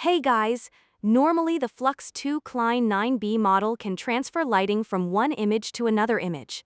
Hey guys, normally the Flux2 Klein 9B model can transfer lighting from one image to another image.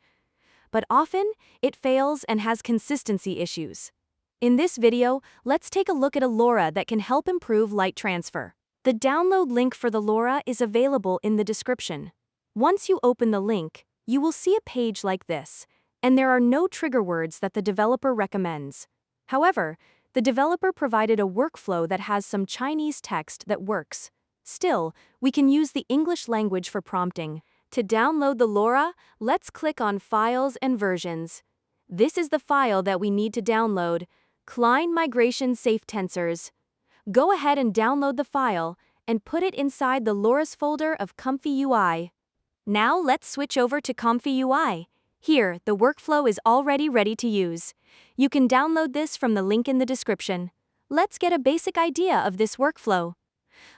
But often, it fails and has consistency issues. In this video, let's take a look at a LoRa that can help improve light transfer. The download link for the LoRa is available in the description. Once you open the link, you will see a page like this, and there are no trigger words that the developer recommends. However, the developer provided a workflow that has some Chinese text that works. Still, we can use the English language for prompting. To download the LoRa, let's click on Files and Versions. This is the file that we need to download, Klein Migration Safe Tensors. Go ahead and download the file, and put it inside the LoRa's folder of ComfyUI. Now let's switch over to ComfyUI. Here, the workflow is already ready to use. You can download this from the link in the description. Let's get a basic idea of this workflow.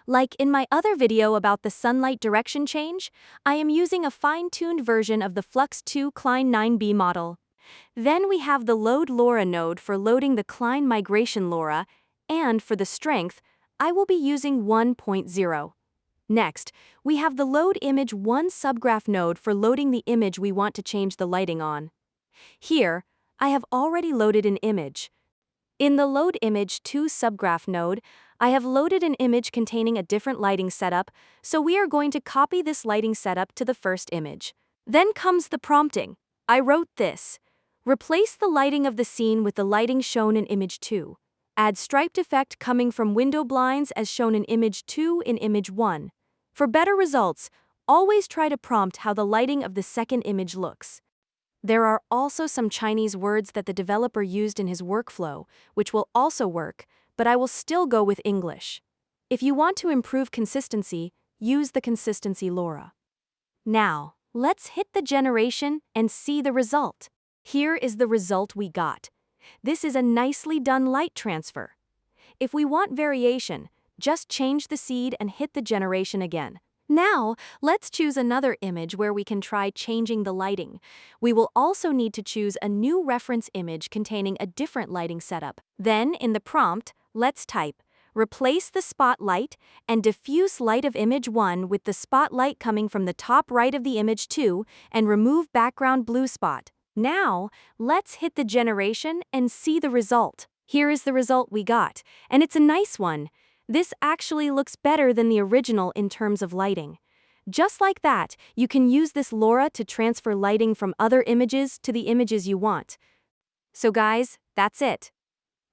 Like in my other video about the sunlight direction change, I am using a fine-tuned version of the Flux2 Klein 9B model. Then we have the Load LoRa node for loading the Klein Migration LoRa, and for the strength, I will be using 1.0. Next, we have the Load Image 1 subgraph node for loading the image we want to change the lighting on. Here, I have already loaded an image. In the Load Image 2 subgraph node, I have loaded an image containing a different lighting setup, so we are going to copy this lighting setup to the first image. Then comes the prompting. I wrote this. Replace the lighting of the scene with the lighting shown in image 2. Add striped effect coming from window blinds as shown in image 2 in image 1. For better results, always try to prompt how the lighting of the second image looks. There are also some Chinese words that the developer used in his workflow, which will also work, but I will still go with English. If you want to improve consistency, use the consistency LoRa. Now, let's hit the generation and see the result. Here is the result we got. This is a nicely done light transfer. If we want variation, just change the seed and hit the generation again. Now, let's choose another image where we can try changing the lighting. We will also need to choose a new reference image containing a different lighting setup. Then, in the prompt, let's type, replace the spotlight and diffuse light of image 1 with the spotlight coming from the top right of the image 2 and remove background blue spot. Now, let's hit the generation and see the result. Here is the result we got, and it's a nice one. This actually looks better than the original in terms of lighting. Just like that, you can use this LoRa to transfer lighting from other images to the images you want. So guys, that's it.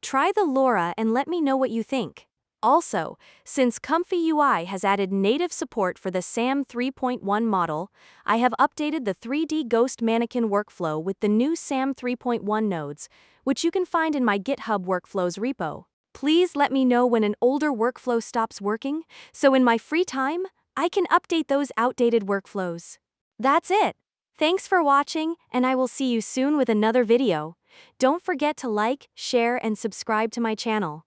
Try the LoRa and let me know what you think. Also, since ComfyUI has added native support for the SAM 3.1 model, I have updated the 3D Ghost Mannequin workflow with the new SAM 3.1 nodes, which you can find in my GitHub Workflows repo. Please let me know when an older workflow stops working, so in my free time, I can update those outdated workflows. That's it. Thanks for watching, and I will see you soon with another video. Don't forget to like, share, and subscribe to my channel.